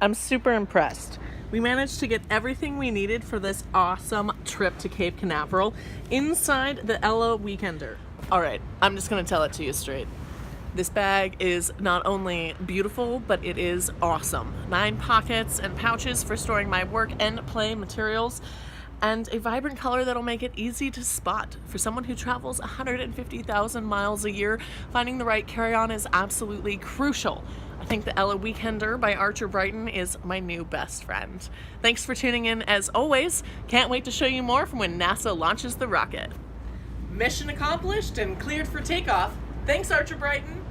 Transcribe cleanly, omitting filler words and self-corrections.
I'm super impressed. We managed to get everything we needed for this awesome trip to Cape Canaveral inside the Ella Weekender. All right, I'm just gonna tell it to you straight. This bag is not only beautiful, but it is awesome. 9 pockets and pouches for storing my work and play materials, and a vibrant color that'll make it easy to spot. For someone who travels 150,000 miles a year, finding the right carry-on is absolutely crucial. I think the Ella Weekender by Archer Brighton is my new best friend. Thanks for tuning in as always. Can't wait to show you more from when NASA launches the rocket. Mission accomplished and cleared for takeoff. Thanks, Archer Brighton.